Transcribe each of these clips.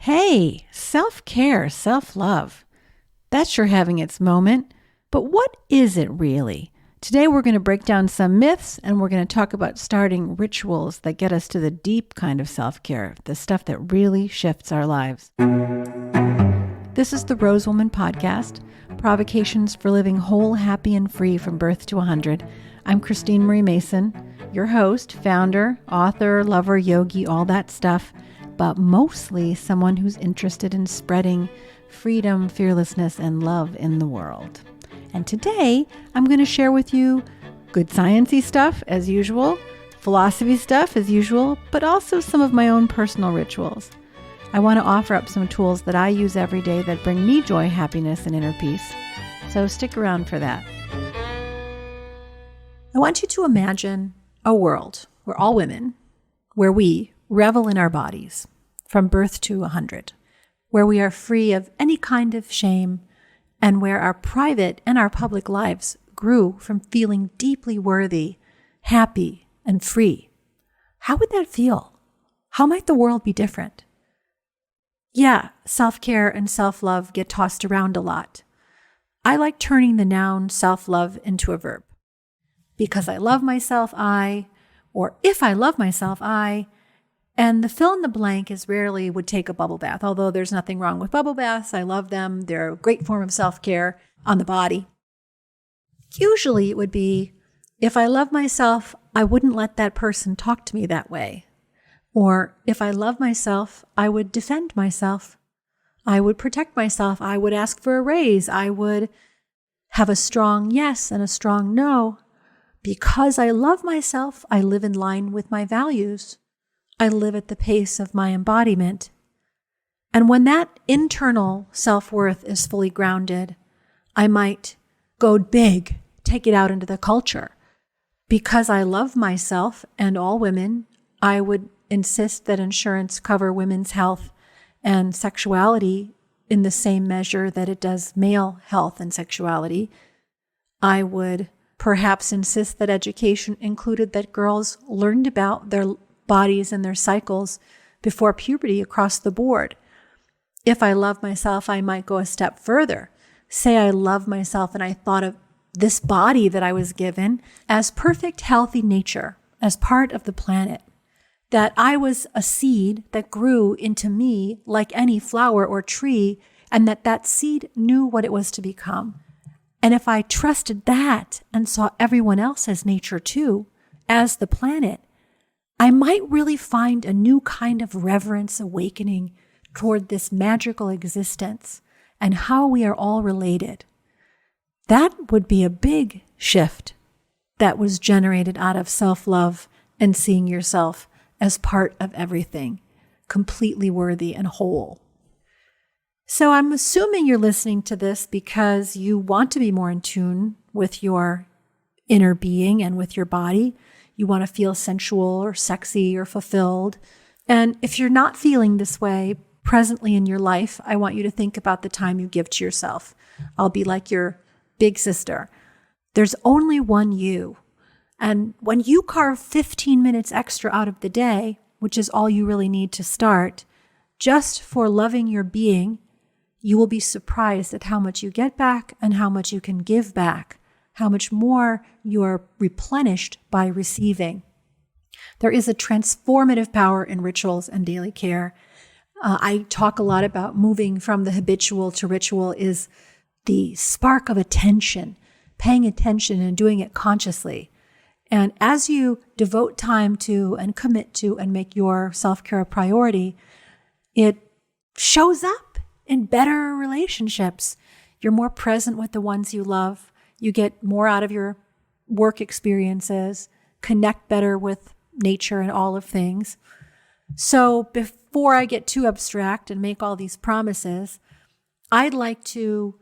Hey, self-care, self-love. That's sure having its moment. But what is it really? Today we're going to break down some myths and we're going to talk about starting rituals that get us to the deep kind of self-care, the stuff that really shifts our lives. This is the Rose Woman Podcast, Provocations for Living Whole, Happy, and Free from Birth to 100. I'm Christine Marie Mason, your host, founder, author, lover, yogi, all that stuff, but mostly someone who's interested in spreading freedom, fearlessness, and love in the world. And today, I'm going to share with you good science-y stuff, as usual, philosophy stuff, as usual, but also some of my own personal rituals. I want to offer up some tools that I use every day that bring me joy, happiness, and inner peace. So stick around for that. I want you to imagine a world where all women, where we revel in our bodies from birth to 100, where we are free of any kind of shame, and where our private and our public lives grew from feeling deeply worthy, happy, and free. How would that feel? How might the world be different? Yeah, self-care and self-love get tossed around a lot. I like turning the noun self-love into a verb. Because I love myself, or if I love myself, and the fill in the blank is rarely would take a bubble bath, although there's nothing wrong with bubble baths. I love them. They're a great form of self-care on the body. Usually it would be, if I love myself, I wouldn't let that person talk to me that way. Or if I love myself, I would defend myself. I would protect myself. I would ask for a raise. I would have a strong yes and a strong no. Because I love myself, I live in line with my values. I live at the pace of my embodiment. And when that internal self-worth is fully grounded, I might go big, take it out into the culture. Because I love myself and all women, I would insist that insurance cover women's health and sexuality in the same measure that it does male health and sexuality. I would perhaps insist that education included that girls learned about their bodies and their cycles before puberty across the board. If I love myself, I might go a step further. Say I love myself and I thought of this body that I was given as perfect, healthy nature, as part of the planet. That I was a seed that grew into me like any flower or tree, and that seed knew what it was to become. And if I trusted that and saw everyone else as nature too, as the planet, I might really find a new kind of reverence awakening toward this magical existence and how we are all related. That would be a big shift that was generated out of self-love and seeing yourself as part of everything, completely worthy and whole. So I'm assuming you're listening to this because you want to be more in tune with your inner being and with your body. You want to feel sensual or sexy or fulfilled. And if you're not feeling this way presently in your life, I want you to think about the time you give to yourself. I'll be like your big sister. There's only one you. And when you carve 15 minutes extra out of the day, which is all you really need to start, just for loving your being, you will be surprised at how much you get back and how much you can give back, how much more you are replenished by receiving. There is a transformative power in rituals and daily care. I talk a lot about moving from the habitual to ritual is the spark of attention, paying attention and doing it consciously. And as you devote time to and commit to and make your self-care a priority, it shows up in better relationships. You're more present with the ones you love. You get more out of your work experiences, connect better with nature and all of things. So before I get too abstract and make all these promises, I'd like to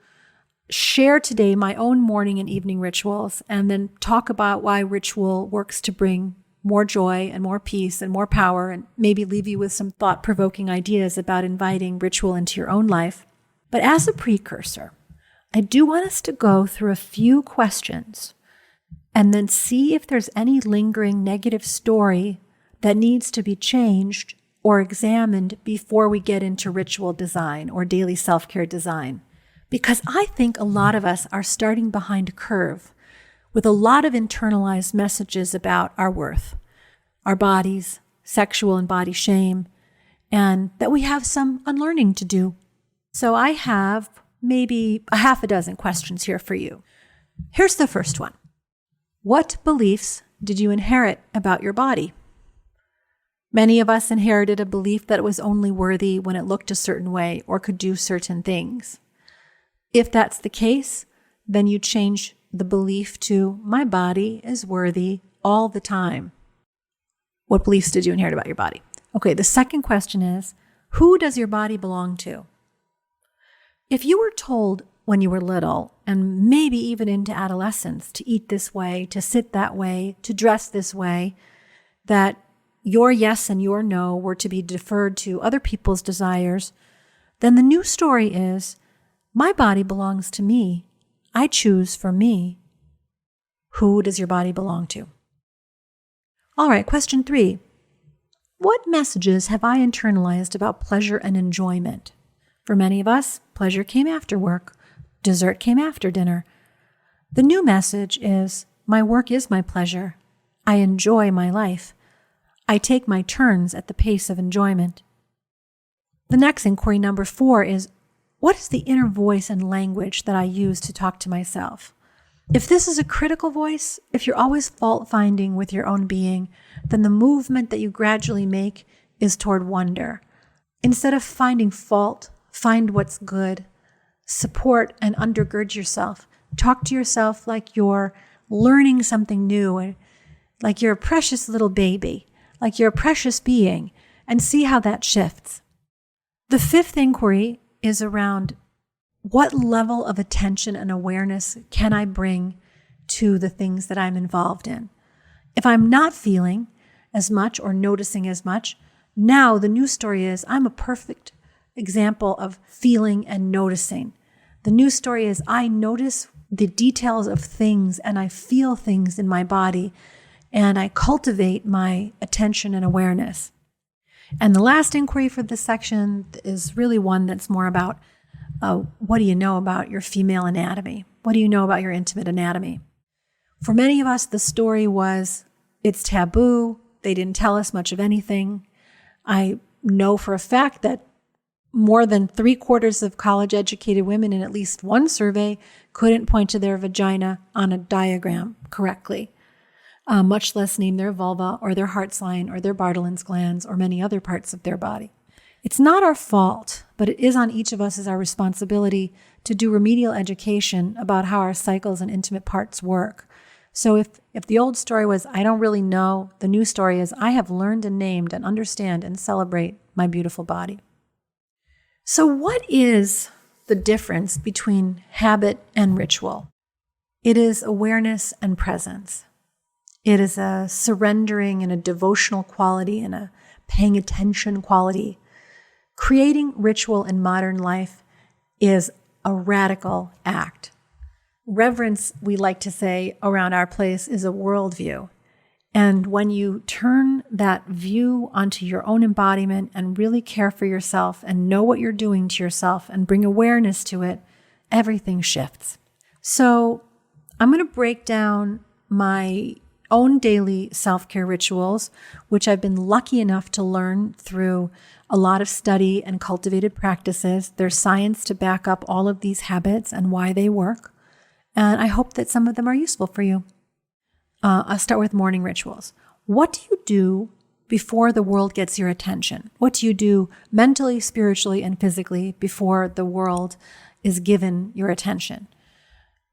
share today my own morning and evening rituals and then talk about why ritual works to bring more joy and more peace and more power, and maybe leave you with some thought-provoking ideas about inviting ritual into your own life. But as a precursor, I do want us to go through a few questions and then see if there's any lingering negative story that needs to be changed or examined before we get into ritual design or daily self-care design. Because I think a lot of us are starting behind a curve with a lot of internalized messages about our worth, our bodies, sexual and body shame, and that we have some unlearning to do. So I have maybe a half a dozen questions here for you. Here's the first one. What beliefs did you inherit about your body? Many of us inherited a belief that it was only worthy when it looked a certain way or could do certain things. If that's the case, then you change the belief to, my body is worthy all the time. What beliefs did you inherit about your body? Okay, the second question is, who does your body belong to? If you were told when you were little, and maybe even into adolescence, to eat this way, to sit that way, to dress this way, that your yes and your no were to be deferred to other people's desires, then the new story is, my body belongs to me. I choose for me. Who does your body belong to? All right, question 3. What messages have I internalized about pleasure and enjoyment? For many of us, pleasure came after work. Dessert came after dinner. The new message is, my work is my pleasure. I enjoy my life. I take my turns at the pace of enjoyment. The next inquiry, number 4, is, what is the inner voice and language that I use to talk to myself? If this is a critical voice, if you're always fault-finding with your own being, then the movement that you gradually make is toward wonder. Instead of finding fault, find what's good. Support and undergird yourself. Talk to yourself like you're learning something new, like you're a precious little baby, like you're a precious being, and see how that shifts. The 5th inquiry is around, what level of attention and awareness can I bring to the things that I'm involved in? If I'm not feeling as much or noticing as much, now the new story is, I'm a perfect example of feeling and noticing. The new story is, I notice the details of things and I feel things in my body and I cultivate my attention and awareness. And the last inquiry for this section is really one that's more about, what do you know about your female anatomy? What do you know about your intimate anatomy? For many of us, the story was, it's taboo. They didn't tell us much of anything. I know for a fact that more than 3/4 of college-educated women in at least one survey couldn't point to their vagina on a diagram correctly, much less name their vulva or their Hart's-line or their Bartholin's glands or many other parts of their body. It's not our fault, but it is on each of us as our responsibility to do remedial education about how our cycles and intimate parts work. So if the old story was, I don't really know, the new story is, I have learned and named and understand and celebrate my beautiful body. So what is the difference between habit and ritual? It is awareness and presence. It is a surrendering and a devotional quality and a paying attention quality. Creating ritual in modern life is a radical act. Reverence, we like to say around our place, is a worldview. And when you turn that view onto your own embodiment and really care for yourself and know what you're doing to yourself and bring awareness to it, everything shifts. So I'm going to break down my own daily self-care rituals, which I've been lucky enough to learn through a lot of study and cultivated practices. There's science to back up all of these habits and why they work. And I hope that some of them are useful for you. I'll start with morning rituals. What do you do before the world gets your attention? What do you do mentally, spiritually, and physically before the world is given your attention?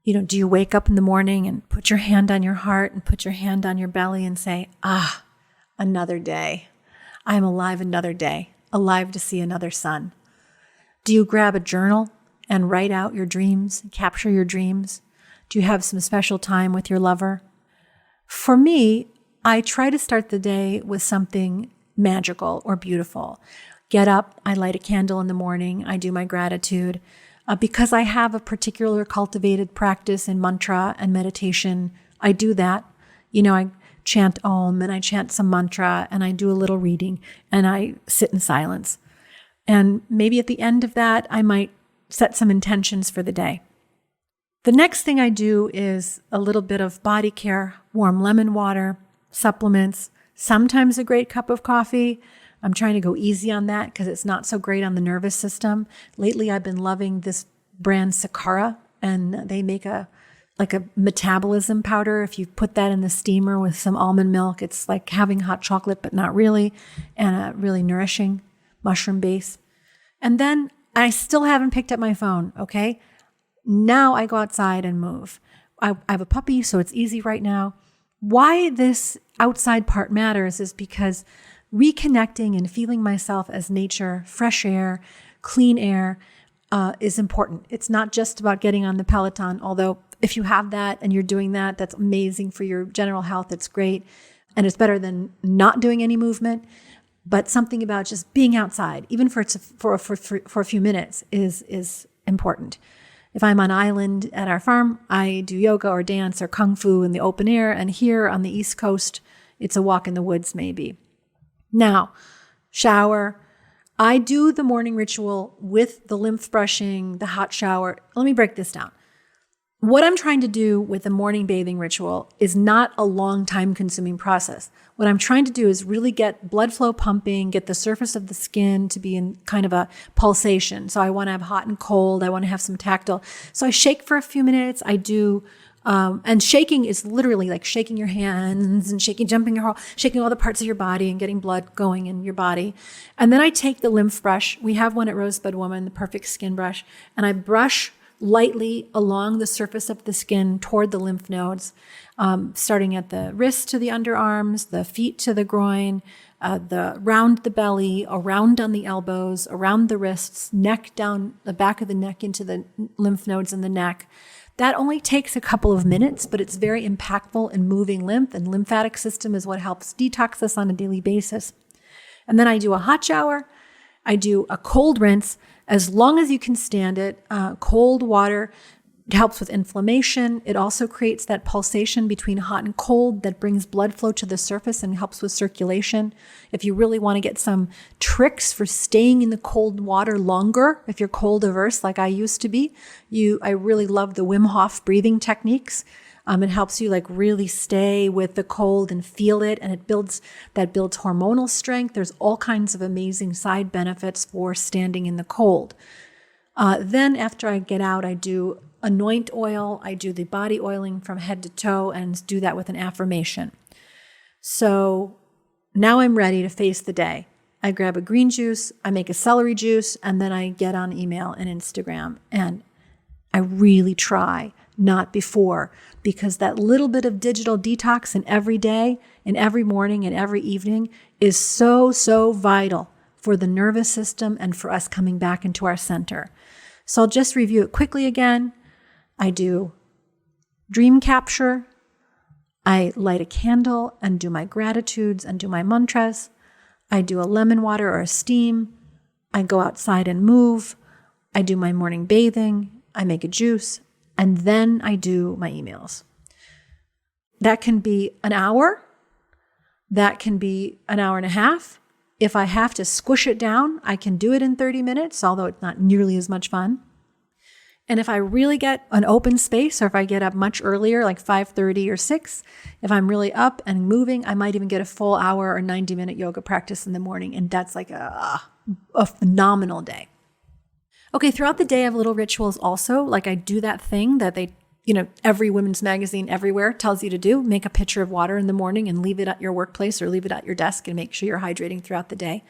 Do you wake up in the morning and put your hand on your heart and put your hand on your belly and say, another day. I'm alive another day, alive to see another sun. Do you grab a journal and write out your dreams, capture your dreams? Do you have some special time with your lover? For me, I try to start the day with something magical or beautiful. Get up, I light a candle in the morning, I do my gratitude. Because I have a particular cultivated practice in mantra and meditation, I do that. I chant Om and I chant some mantra and I do a little reading and I sit in silence. And maybe at the end of that, I might set some intentions for the day. The next thing I do is a little bit of body care, warm lemon water, supplements, sometimes a great cup of coffee. I'm trying to go easy on that because it's not so great on the nervous system. Lately, I've been loving this brand Sakara, and they make a metabolism powder. If you put that in the steamer with some almond milk, it's like having hot chocolate, but not really, and a really nourishing mushroom base. And then I still haven't picked up my phone, okay? Now I go outside and move. I have a puppy, so it's easy right now. Why this outside part matters is because reconnecting and feeling myself as nature, fresh air, clean air is important. It's not just about getting on the Peloton, although if you have that and you're doing that, that's amazing for your general health. It's great. And it's better than not doing any movement. But something about just being outside, even for a few minutes, is important. If I'm on island at our farm, I do yoga or dance or kung fu in the open air. And here on the East Coast, it's a walk in the woods maybe. Now, shower. I do the morning ritual with the lymph brushing, the hot shower. Let me break this down. What I'm trying to do with the morning bathing ritual is not a long time consuming process. What I'm trying to do is really get blood flow pumping, get the surface of the skin to be in kind of a pulsation. So I want to have hot and cold. I want to have some tactile. So I shake for a few minutes. I do, and shaking is literally like shaking your hands and shaking all the parts of your body and getting blood going in your body. And then I take the lymph brush. We have one at Rosebud Woman, the perfect skin brush, and I brush lightly along the surface of the skin toward the lymph nodes, starting at the wrist to the underarms, the feet to the groin, around the belly, around on the elbows, around the wrists, neck down the back of the neck into the lymph nodes in the neck. That only takes a couple of minutes, but it's very impactful in moving lymph, and lymphatic system is what helps detox us on a daily basis. And then I do a hot shower. I do a cold rinse. As long as you can stand it, cold water helps with inflammation. It also creates that pulsation between hot and cold that brings blood flow to the surface and helps with circulation. If you really want to get some tricks for staying in the cold water longer, if you're cold averse like I used to be, I really love the Wim Hof breathing techniques. It helps you like really stay with the cold and feel it, and it builds hormonal strength. There's all kinds of amazing side benefits for standing in the cold. Then after I get out, I do anoint oil. I do the body oiling from head to toe and do that with an affirmation. So now I'm ready to face the day. I grab a green juice, I make a celery juice, and then I get on email and Instagram. And I really try not before, because that little bit of digital detox in every day and every morning and every evening is so, so vital for the nervous system and for us coming back into our center. So I'll just review it quickly again. I do dream capture. I light a candle and do my gratitudes and do my mantras. I do a lemon water or a steam. I go outside and move. I do my morning bathing. I make a juice. And then I do my emails. That can be an hour. That can be an hour and a half. If I have to squish it down, I can do it in 30 minutes, although it's not nearly as much fun. And if I really get an open space, or if I get up much earlier, like 5:30 or 6, if I'm really up and moving, I might even get a full hour or 90-minute yoga practice in the morning. And that's like a phenomenal day. Okay, throughout the day, I have little rituals also. Like I do that thing that every women's magazine everywhere tells you to do. Make a pitcher of water in the morning and leave it at your workplace or leave it at your desk and make sure you're hydrating throughout the day.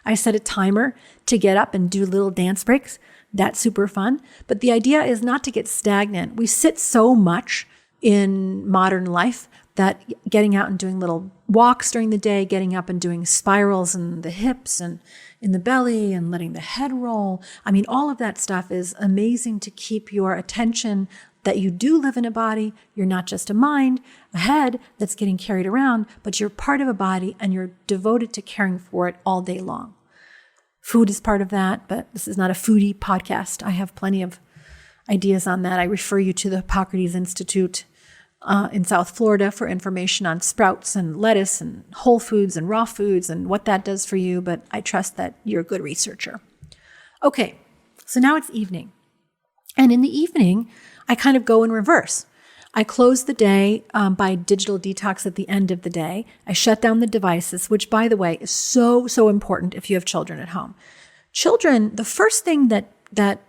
I set a timer to get up and do little dance breaks. That's super fun. But the idea is not to get stagnant. We sit so much in modern life that getting out and doing little walks during the day, getting up and doing spirals in the hips and in the belly and letting the head roll. I mean, all of that stuff is amazing to keep your attention that you do live in a body. You're not just a mind, a head that's getting carried around, but you're part of a body and you're devoted to caring for it all day long. Food is part of that, but this is not a foodie podcast. I have plenty of ideas on that. I refer you to the Hippocrates Institute in South Florida for information on sprouts and lettuce and whole foods and raw foods and what that does for you, but I trust that you're a good researcher. Okay, so now it's evening. And in the evening, I kind of go in reverse. I close the day by digital detox at the end of the day. I shut down the devices, which, by the way, is so important if you have children at home. Children, the first thing that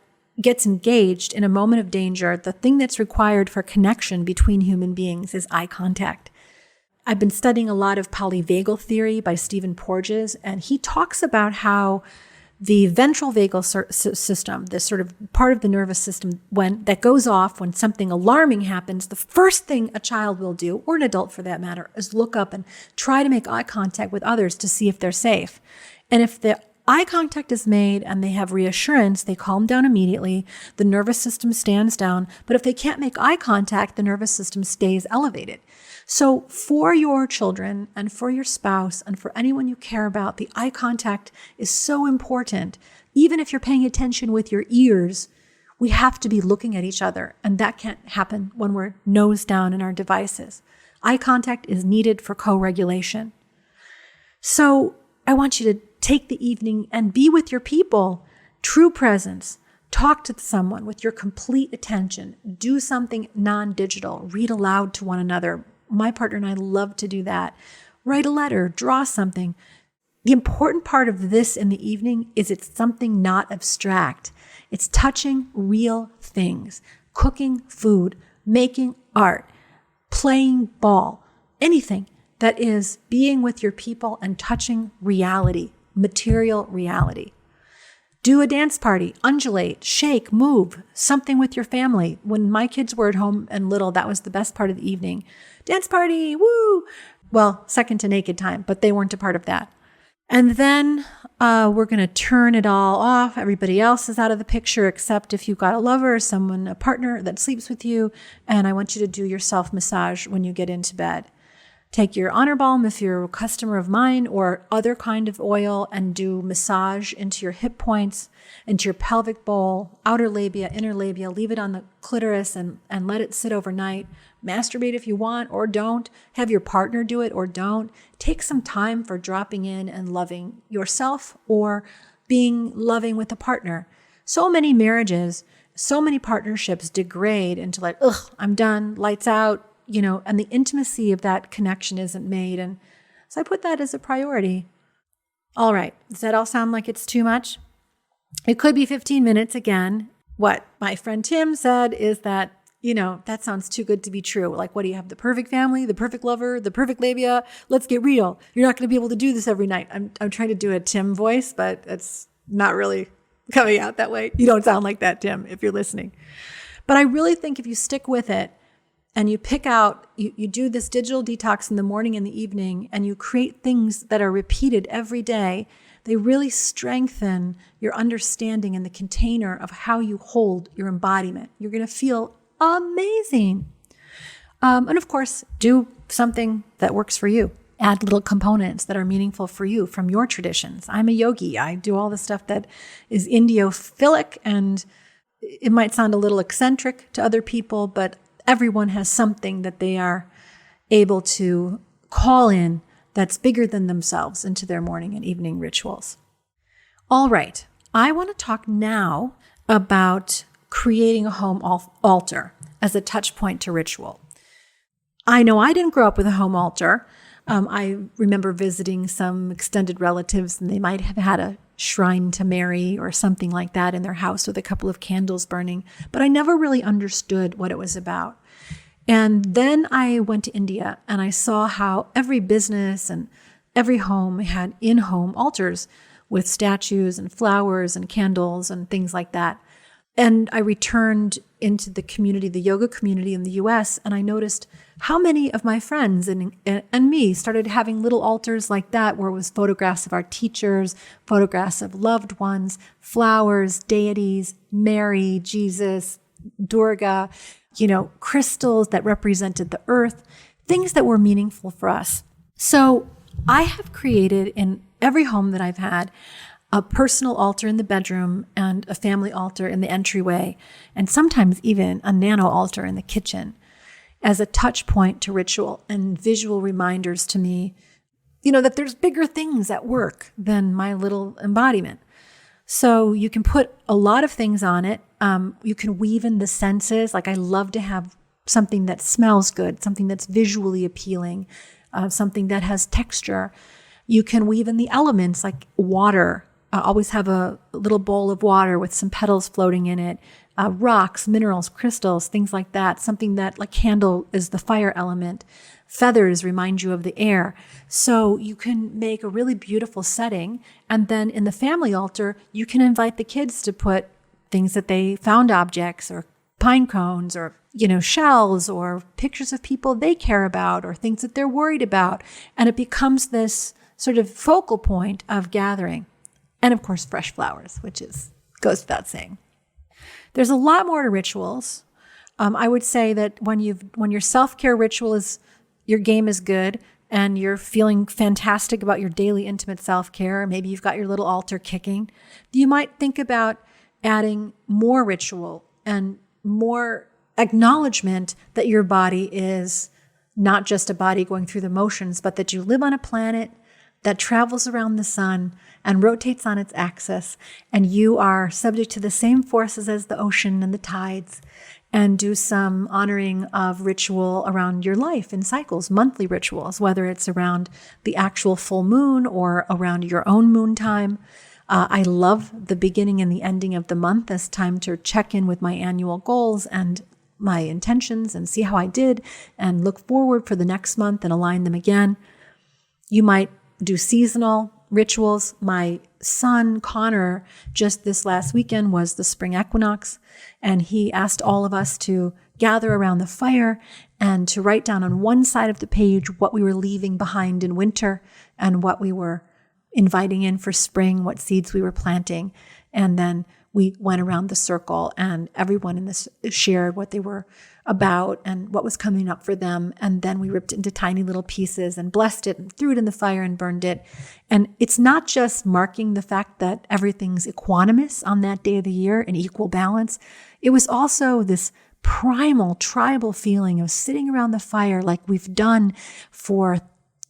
gets engaged in a moment of danger, the thing that's required for connection between human beings is eye contact. I've been studying a lot of polyvagal theory by Stephen Porges, and he talks about how the ventral vagal system, this sort of part of the nervous system that goes off when something alarming happens, the first thing a child will do, or an adult for that matter, is look up and try to make eye contact with others to see if they're safe. And if the eye contact is made and they have reassurance, they calm down immediately, the nervous system stands down. But if they can't make eye contact, the nervous system stays elevated. So for your children and for your spouse and for anyone you care about, the eye contact is so important. Even if you're paying attention with your ears, we have to be looking at each other. And that can't happen when we're nose down in our devices. Eye contact is needed for co-regulation. So I want you to take the evening and be with your people. True presence. Talk to someone with your complete attention. Do something non-digital. Read aloud to one another. My partner and I love to do that. Write a letter, draw something. The important part of this in the evening is it's something not abstract. It's touching real things, cooking food, making art, playing ball, anything that is being with your people and touching reality, material reality. Do a dance party, undulate, shake, move, something with your family. When my kids were at home and little, that was the best part of the evening. Dance party, woo! Well, second to naked time, but they weren't a part of that. And then we're going to turn it all off. Everybody else is out of the picture, except if you've got a lover, a partner that sleeps with you. And I want you to do your self-massage when you get into bed. Take your honor balm if you're a customer of mine or other kind of oil and do massage into your hip points, into your pelvic bowl, outer labia, inner labia. Leave it on the clitoris and let it sit overnight. Masturbate if you want or don't. Have your partner do it or don't. Take some time for dropping in and loving yourself or being loving with a partner. So many marriages, so many partnerships degrade into like, ugh, I'm done, lights out. And the intimacy of that connection isn't made. And so I put that as a priority. All right. Does that all sound like it's too much? It could be 15 minutes again. What my friend Tim said is that, that sounds too good to be true. Like, what do you have? The perfect family, the perfect lover, the perfect labia? Let's get real. You're not going to be able to do this every night. I'm trying to do a Tim voice, but it's not really coming out that way. You don't sound like that, Tim, if you're listening. But I really think if you stick with it, and you pick out, you do this digital detox in the morning and the evening, and you create things that are repeated every day, they really strengthen your understanding in the container of how you hold your embodiment. You're going to feel amazing. And of course, do something that works for you. Add little components that are meaningful for you from your traditions. I'm a yogi. I do all the stuff that is Indiophilic, and it might sound a little eccentric to other people, but everyone has something that they are able to call in that's bigger than themselves into their morning and evening rituals. All right, I want to talk now about creating a home altar as a touch point to ritual. I know I didn't grow up with a home altar. I remember visiting some extended relatives, and they might have had a shrine to Mary or something like that in their house with a couple of candles burning, but I never really understood what it was about. And then I went to India and I saw how every business and every home had in-home altars with statues and flowers and candles and things like that. And I returned into the community, the yoga community in the US, and I noticed how many of my friends and me started having little altars like that, where it was photographs of our teachers, photographs of loved ones, flowers, deities, Mary, Jesus, Durga, crystals that represented the earth, things that were meaningful for us. So I have created in every home that I've had a personal altar in the bedroom and a family altar in the entryway, and sometimes even a nano altar in the kitchen. as a touch point to ritual and visual reminders to me, that there's bigger things at work than my little embodiment. So you can put a lot of things on it. You can weave in the senses. Like I love to have something that smells good, something that's visually appealing, something that has texture. You can weave in the elements like water. Always have a little bowl of water with some petals floating in it. Rocks, minerals, crystals, things like that. Something that, like candle, is the fire element. Feathers remind you of the air. So you can make a really beautiful setting. And then in the family altar, you can invite the kids to put things that they found, objects or pine cones or, shells or pictures of people they care about or things that they're worried about. And it becomes this sort of focal point of gathering. And of course, fresh flowers, which goes without saying. There's a lot more to rituals. I would say that when your self-care ritual your game is good and you're feeling fantastic about your daily intimate self-care, maybe you've got your little altar kicking, you might think about adding more ritual and more acknowledgement that your body is not just a body going through the motions, but that you live on a planet that travels around the sun and rotates on its axis, and you are subject to the same forces as the ocean and the tides, and do some honoring of ritual around your life in cycles, monthly rituals, whether it's around the actual full moon or around your own moon time. I love the beginning and the ending of the month as time to check in with my annual goals and my intentions and see how I did and look forward for the next month and align them again. You might do seasonal rituals. My son, Connor, just this last weekend was the spring equinox, and he asked all of us to gather around the fire and to write down on one side of the page what we were leaving behind in winter and what we were inviting in for spring, what seeds we were planting. And then we went around the circle and everyone in this shared what they were about and what was coming up for them. And then we ripped it into tiny little pieces and blessed it and threw it in the fire and burned it. And it's not just marking the fact that everything's equanimous on that day of the year in equal balance. It was also this primal tribal feeling of sitting around the fire like we've done for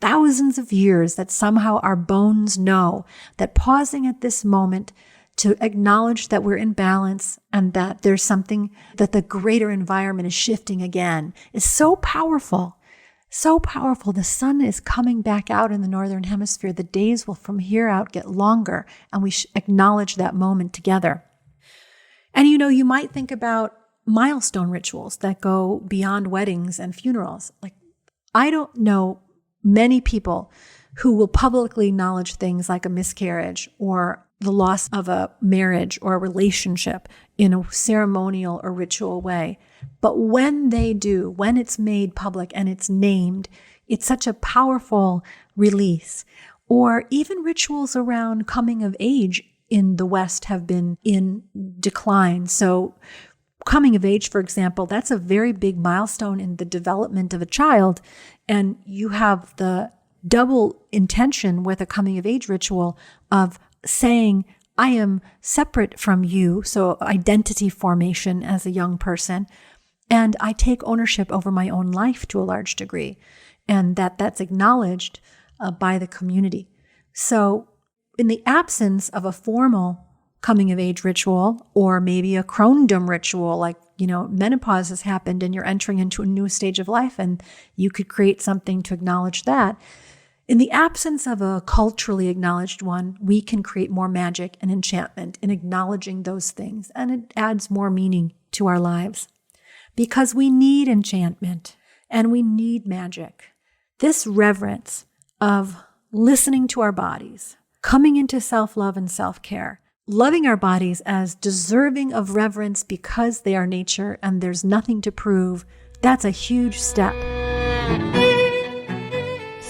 thousands of years, that somehow our bones know that pausing at this moment to acknowledge that we're in balance and that there's something, that the greater environment is shifting again, is so powerful. So powerful. The sun is coming back out in the northern hemisphere. The days will from here out get longer, and we acknowledge that moment together. And you might think about milestone rituals that go beyond weddings and funerals. Like, I don't know many people who will publicly acknowledge things like a miscarriage or the loss of a marriage or a relationship in a ceremonial or ritual way. But when they do, when it's made public and it's named, it's such a powerful release. Or even rituals around coming of age in the West have been in decline. So coming of age, for example, that's a very big milestone in the development of a child. And you have the double intention with a coming of age ritual of saying, I am separate from you, so identity formation as a young person, and I take ownership over my own life to a large degree, and that's acknowledged by the community. So in the absence of a formal coming of age ritual, or maybe a crondom ritual, like, menopause has happened and you're entering into a new stage of life, and you could create something to acknowledge that. In the absence of a culturally acknowledged one, we can create more magic and enchantment in acknowledging those things, and it adds more meaning to our lives. Because we need enchantment and we need magic. This reverence of listening to our bodies, coming into self-love and self-care, loving our bodies as deserving of reverence because they are nature and there's nothing to prove, that's a huge step.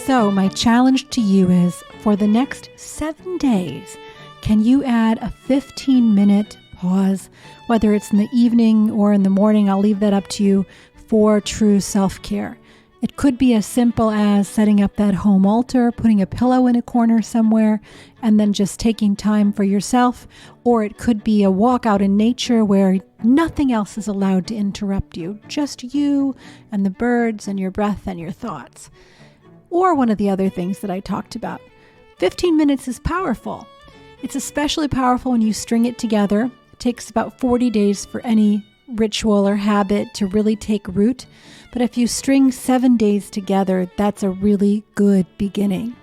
So my challenge to you is, for the next 7 days, can you add a 15-minute pause, whether it's in the evening or in the morning, I'll leave that up to you, for true self-care. It could be as simple as setting up that home altar, putting a pillow in a corner somewhere, and then just taking time for yourself. Or it could be a walk out in nature where nothing else is allowed to interrupt you, just you and the birds and your breath and your thoughts. Or one of the other things that I talked about. 15 minutes is powerful. It's especially powerful when you string it together. It takes about 40 days for any ritual or habit to really take root. But if you string 7 days together, that's a really good beginning.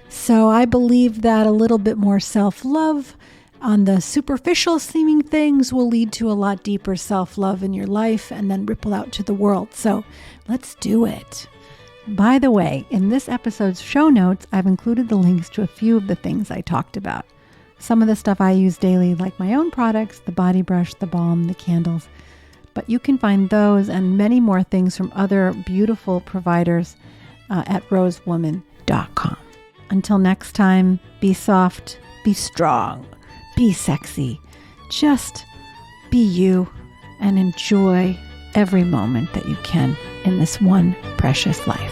So I believe that a little bit more self-love on the superficial seeming things will lead to a lot deeper self-love in your life and then ripple out to the world. So let's do it. By the way, in this episode's show notes, I've included the links to a few of the things I talked about. Some of the stuff I use daily, like my own products, the body brush, the balm, the candles. But you can find those and many more things from other beautiful providers at rosewoman.com. Until next time, be soft, be strong, be sexy. Just be you and enjoy every moment that you can in this one precious life.